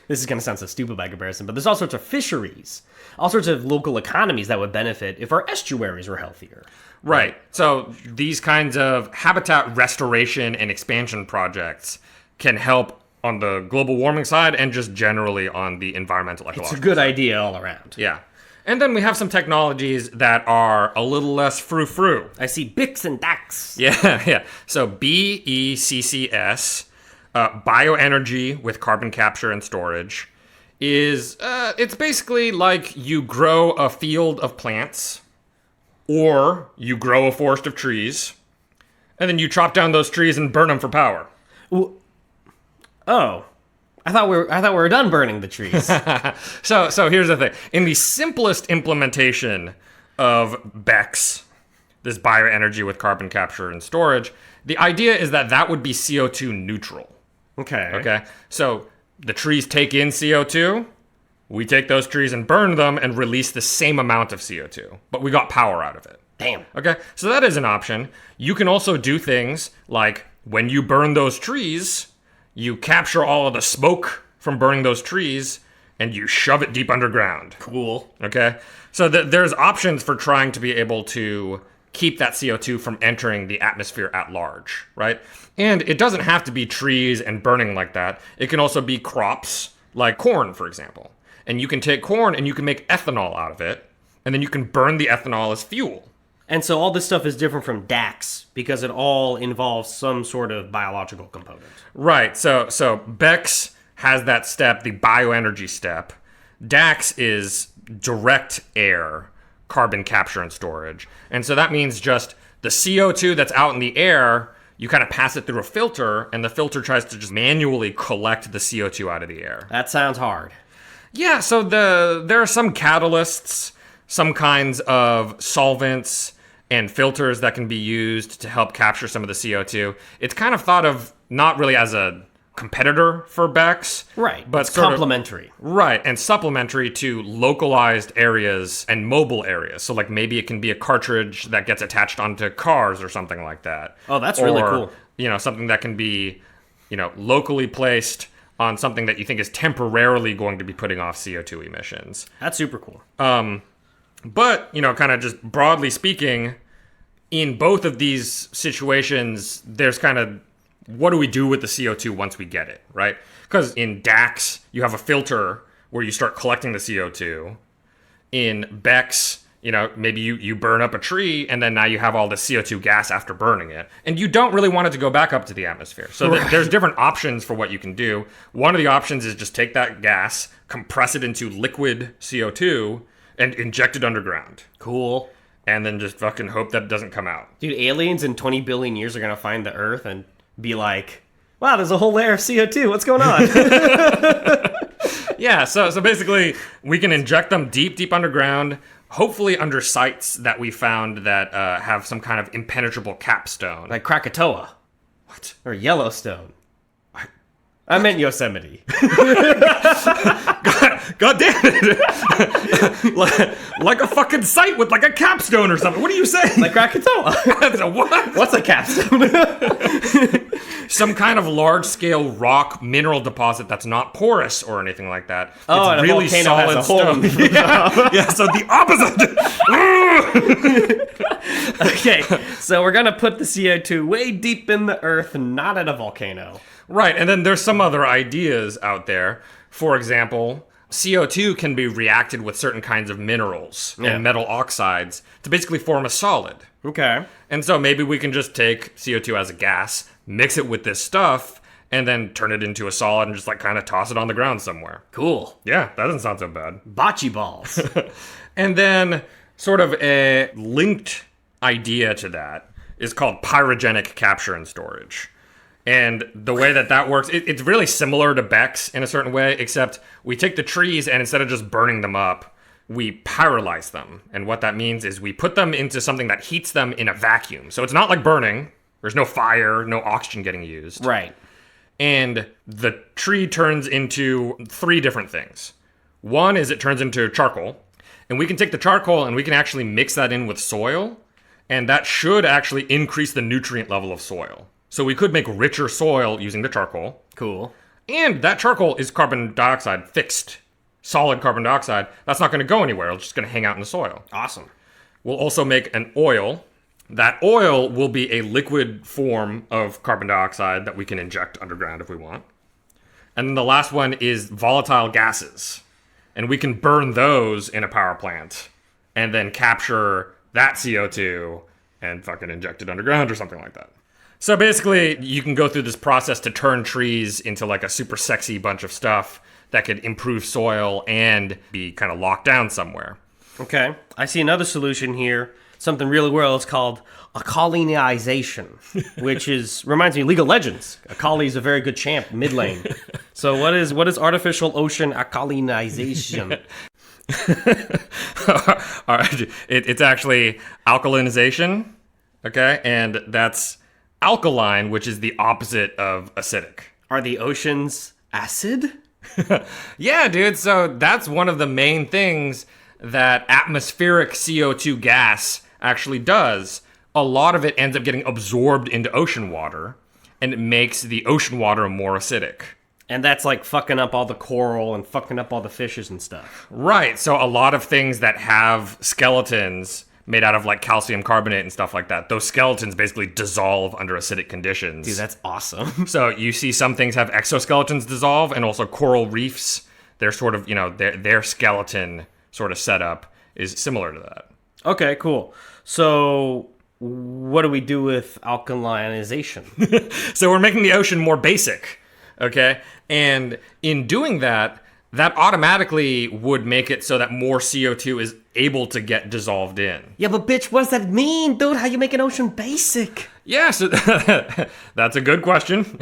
this is going to sound so stupid by comparison, but there's all sorts of fisheries, all sorts of local economies that would benefit if our estuaries were healthier. Right. So these kinds of habitat restoration and expansion projects can help on the global warming side and just generally on the environmental ecological It's a good side. idea all around. Yeah. And then we have some technologies that are a little less frou-frou. I see Bix and Dax. Yeah. So BECCS, bioenergy with carbon capture and storage, is it's basically like you grow a field of plants or you grow a forest of trees and then you chop down those trees and burn them for power. Oh, I thought we were done burning the trees. So here's the thing. In the simplest implementation of BECCS, this bioenergy with carbon capture and storage, the idea is that would be CO2 neutral. Okay. So the trees take in CO2, we take those trees and burn them and release the same amount of CO2, but we got power out of it. Damn. Okay, so that is an option. You can also do things like when you burn those trees, you capture all of the smoke from burning those trees and you shove it deep underground. Cool. Okay, so there's options for trying to be able to keep that CO2 from entering the atmosphere at large, right? And it doesn't have to be trees and burning like that. It can also be crops like corn, for example. And you can take corn and you can make ethanol out of it, and then you can burn the ethanol as fuel. And so all this stuff is different from DAX because it all involves some sort of biological component. Right. So BECCS has that step, the bioenergy step. DAX is direct air, carbon capture and storage. And so that means just the CO2 that's out in the air, you kind of pass it through a filter, and the filter tries to just manually collect the CO2 out of the air. That sounds hard. Yeah, so there are some catalysts, some kinds of solvents and filters that can be used to help capture some of the CO2. It's kind of thought of not really as a competitor for BECCS. Right, but it's complementary. Right, and supplementary to localized areas and mobile areas. So like maybe it can be a cartridge that gets attached onto cars or something like that. Oh, that's really cool. Something that can be, locally placed on something that you think is temporarily going to be putting off CO2 emissions. That's super cool. But, kind of just broadly speaking, in both of these situations, there's kind of, what do we do with the CO2 once we get it, right? Because in DAX, you have a filter where you start collecting the CO2. In BECS, maybe you burn up a tree, and then now you have all the CO2 gas after burning it. And you don't really want it to go back up to the atmosphere. So there's different options for what you can do. One of the options is just take that gas, compress it into liquid CO2, and inject it underground. Cool. And then just fucking hope that it doesn't come out. Dude, aliens in 20 billion years are going to find the Earth and be like, wow, there's a whole layer of CO2. What's going on? Yeah, so basically, we can inject them deep underground, hopefully under sites that we found that have some kind of impenetrable capstone. Like Krakatoa. What? Or Yellowstone. I meant Yosemite. God damn it! like a fucking site with like a capstone or something. What are you saying? Like Krakatoa. That's a what? What's a capstone? Some kind of large-scale rock mineral deposit that's not porous or anything like that. Oh, it's and really a volcano solid has a hole. stone. Yeah, so the opposite. Okay, so we're gonna put the CO2 way deep in the earth, not at a volcano. Right, and then there's some other ideas out there. For example, CO2 can be reacted with certain kinds of minerals and metal oxides to basically form a solid. Okay. And so maybe we can just take CO2 as a gas, mix it with this stuff, and then turn it into a solid and just like kind of toss it on the ground somewhere. Cool. Yeah, that doesn't sound so bad. Bocce balls. And then sort of a linked idea to that is called pyrogenic capture and storage. And the way that works, it's really similar to BECS in a certain way, except we take the trees and instead of just burning them up, we pyrolyze them. And what that means is we put them into something that heats them in a vacuum. So it's not like burning. There's no fire, no oxygen getting used. Right. And the tree turns into 3 different things. One is it turns into charcoal. And we can take the charcoal and we can actually mix that in with soil. And that should actually increase the nutrient level of soil. So we could make richer soil using the charcoal. Cool. And that charcoal is carbon dioxide fixed. Solid carbon dioxide. That's not going to go anywhere. It's just going to hang out in the soil. Awesome. We'll also make an oil. That oil will be a liquid form of carbon dioxide that we can inject underground if we want. And then the last one is volatile gases. And we can burn those in a power plant and then capture that CO2 and fucking inject it underground or something like that. So basically, you can go through this process to turn trees into like a super sexy bunch of stuff that could improve soil and be kind of locked down somewhere. Okay. I see another solution here. Something really well. It's called alkalinization, which reminds me of League of Legends. Akali is a very good champ mid lane. So what is artificial ocean alkalinization? All right. It's actually alkalinization. Okay. And that's alkaline, which is the opposite of acidic. Are the oceans acid? Yeah, dude. So that's one of the main things that atmospheric CO2 gas actually does. A lot of it ends up getting absorbed into ocean water, and it makes the ocean water more acidic. And that's like fucking up all the coral and fucking up all the fishes and stuff. Right. So a lot of things that have skeletons made out of like calcium carbonate and stuff like that, those skeletons basically dissolve under acidic conditions. Dude, that's awesome. So you see some things have exoskeletons dissolve, and also coral reefs, they're sort of, their skeleton sort of setup is similar to that. Okay, cool. So what do we do with alkalinization? So we're making the ocean more basic, okay? And in doing that automatically would make it so that more CO2 is able to get dissolved in. Yeah, but bitch, what does that mean, dude? How you make an ocean basic? Yeah, so that's a good question.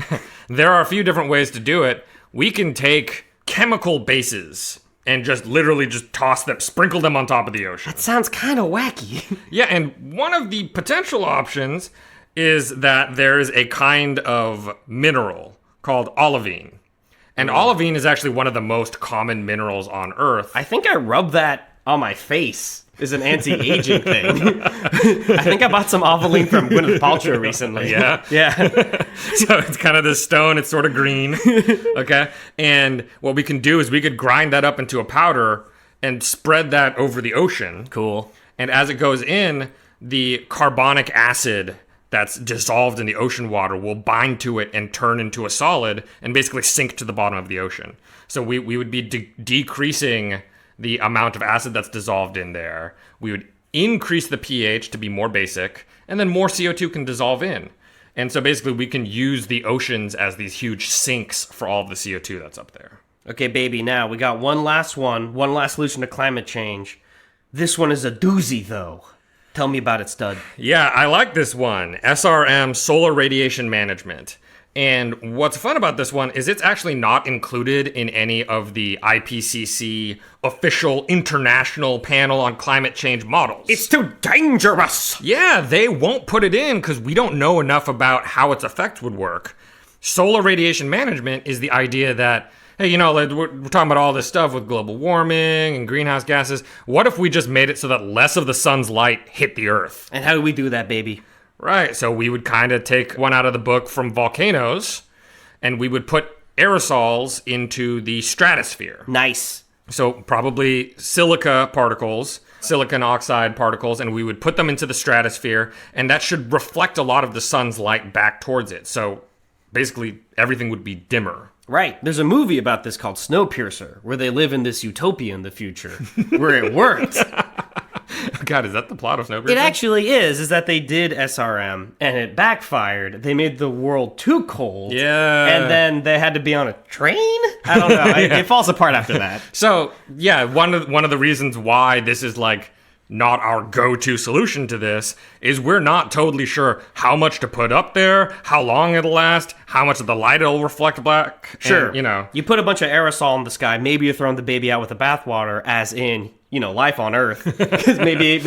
There are a few different ways to do it. We can take chemical bases and just literally just toss them, sprinkle them on top of the ocean. That sounds kind of wacky. Yeah, and one of the potential options is that there is a kind of mineral called olivine. And olivine is actually one of the most common minerals on Earth. I think I rubbed that on my face. Is an anti-aging thing. I think I bought some olivine from Gwyneth Paltrow recently. Yeah? Yeah. So it's kind of this stone, it's sort of green, okay? And what we can do is we could grind that up into a powder, and spread that over the ocean. Cool. And as it goes in, the carbonic acid that's dissolved in the ocean water will bind to it and turn into a solid and basically sink to the bottom of the ocean. So we would be decreasing the amount of acid that's dissolved in there. We would increase the pH to be more basic, and then more CO2 can dissolve in. And so basically we can use the oceans as these huge sinks for all of the CO2 that's up there. Okay, baby, now we got one last solution to climate change. This one is a doozy, though. Tell me about it, stud. Yeah, I like this one. SRM, Solar Radiation Management. And what's fun about this one is it's actually not included in any of the IPCC official international panel on climate change models. It's too dangerous! Yeah, they won't put it in because we don't know enough about how its effects would work. Solar radiation management is the idea that, hey, you know, we're talking about all this stuff with global warming and greenhouse gases. What if we just made it so that less of the sun's light hit the Earth? And how do we do that, baby? Right, so we would kind of take one out of the book from volcanoes, and we would put aerosols into the stratosphere. Nice. So probably silica particles, silicon oxide particles, and we would put them into the stratosphere, and that should reflect a lot of the sun's light back towards it. So basically everything would be dimmer. Right. There's a movie about this called Snowpiercer, where they live in this utopia in the future, where it worked. God, is that the plot of Snowpiercer? It actually is that they did SRM, and it backfired. They made the world too cold. Yeah. And then they had to be on a train? I don't know. It falls apart after that. So, yeah, one of the reasons why this is, like, not our go-to solution to this is we're not totally sure how much to put up there, how long it'll last, how much of the light it'll reflect back. Sure. And, you know. You put a bunch of aerosol in the sky, maybe you're throwing the baby out with the bathwater, as in, you know, life on Earth. Because maybe it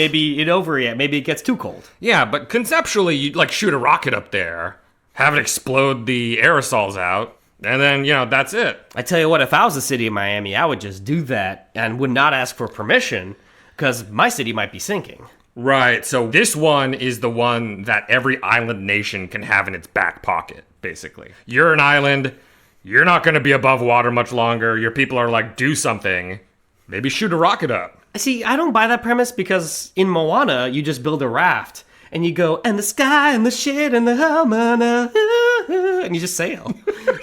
overreact, maybe it gets too cold. Yeah, but conceptually, you'd, like, shoot a rocket up there, have it explode the aerosols out, and then, you know, that's it. I tell you what, if I was the city of Miami, I would just do that and would not ask for permission, because my city might be sinking. Right, so this one is the one that every island nation can have in its back pocket, basically. You're an island, you're not going to be above water much longer, your people are like, do something, maybe shoot a rocket up. See, I don't buy that premise, because in Moana, you just build a raft, and you go, and the sky, and the shit, and the hamana, and you just sail.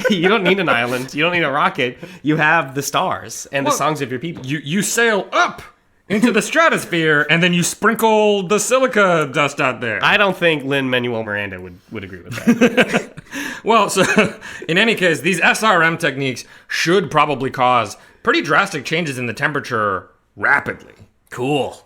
You don't need an island, you don't need a rocket, you have the stars, and the songs of your people. You sail up into the stratosphere, and then you sprinkle the silica dust out there. I don't think Lin-Manuel Miranda would agree with that. Well, so in any case, these SRM techniques should probably cause pretty drastic changes in the temperature rapidly. Cool.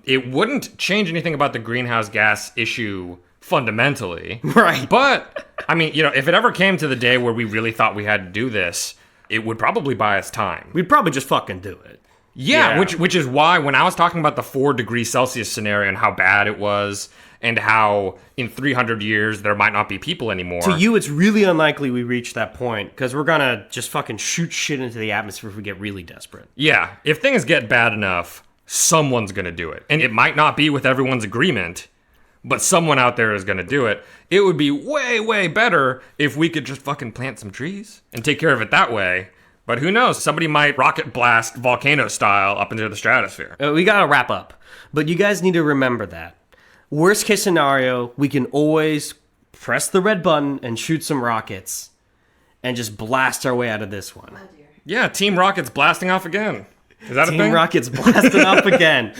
It wouldn't change anything about the greenhouse gas issue fundamentally. Right. But, I mean, you know, if it ever came to the day where we really thought we had to do this, it would probably buy us time. We'd probably just fucking do it. Yeah, which is why when I was talking about the 4 degrees Celsius scenario and how bad it was and how in 300 years there might not be people anymore. To you, it's really unlikely we reach that point because we're going to just fucking shoot shit into the atmosphere if we get really desperate. Yeah, if things get bad enough, someone's going to do it. And it might not be with everyone's agreement, but someone out there is going to do it. It would be way, way better if we could just fucking plant some trees and take care of it that way. But who knows? Somebody might rocket blast volcano style up into the stratosphere. We gotta wrap up. But you guys need to remember that. Worst case scenario, we can always press the red button and shoot some rockets and just blast our way out of this one. Yeah, Team Rocket's blasting off again. Is that a thing? Team Rocket's blasting off again.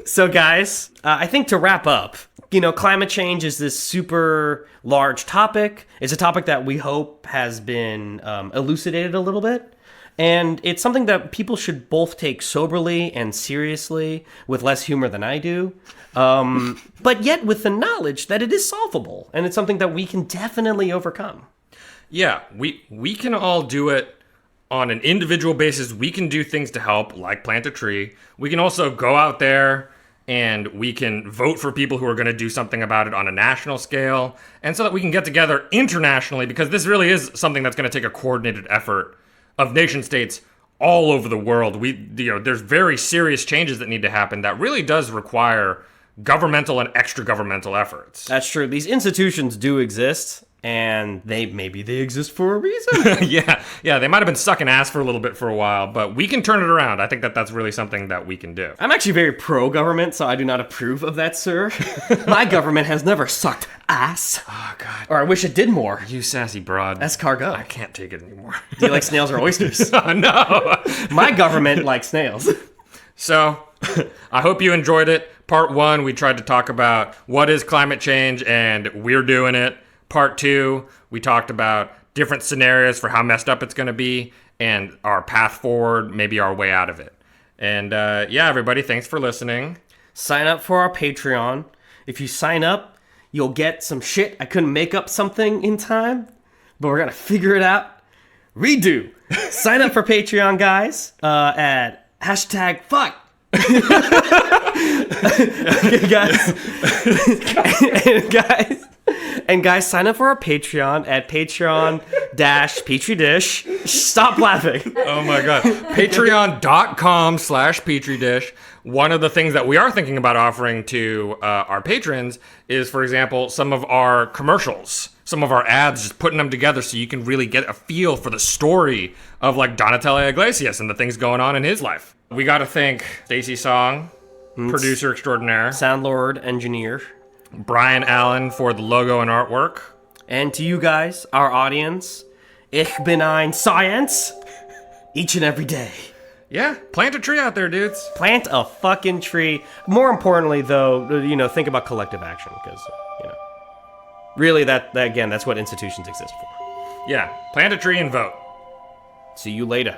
So guys, I think to wrap up, you know, climate change is this super large topic. It's a topic that we hope has been elucidated a little bit. And it's something that people should both take soberly and seriously with less humor than I do. But yet with the knowledge that it is solvable. And it's something that we can definitely overcome. Yeah, we can all do it on an individual basis. We can do things to help, like plant a tree. We can also go out there and we can vote for people who are going to do something about it on a national scale. And so that we can get together internationally, because this really is something that's going to take a coordinated effort of nation states all over the world. There's very serious changes that need to happen that really does require governmental and extra governmental efforts. That's true. These institutions do exist, and maybe they exist for a reason. yeah, they might have been sucking ass for a little bit for a while, but we can turn it around. I think that's really something that we can do. I'm actually very pro-government, so I do not approve of that, sir. My government has never sucked ass. Oh, God. Or I wish it did more. You sassy broad. Escargot. I can't take it anymore. Do you like snails or oysters? No. My government likes snails. So, I hope you enjoyed it. Part 1, we tried to talk about what is climate change, and we're doing it. Part 2, we talked about different scenarios for how messed up it's going to be, and our path forward, maybe our way out of it. And yeah, everybody, thanks for listening. Sign up for our Patreon. If you sign up, you'll get some shit. I couldn't make up something in time, but we're going to figure it out. Redo. Sign up for Patreon, guys, at #fuck. Okay, guys, sign up for our Patreon at Patreon-Petri Dish. Stop laughing. Oh my God. Patreon.com/Petri Dish. One of the things that we are thinking about offering to our patrons is, for example, some of our commercials, some of our ads, just putting them together so you can really get a feel for the story of like Donatella Iglesias and the things going on in his life. We got to thank Stacey Song, producer extraordinaire, Soundlord engineer, Brian Allen for the logo and artwork, and to you guys, our audience, Ich bin ein Science, each and every day. Yeah, plant a tree out there, dudes. Plant a fucking tree. More importantly, though, think about collective action, because, really, that's what institutions exist for. Yeah, plant a tree and vote. See you later.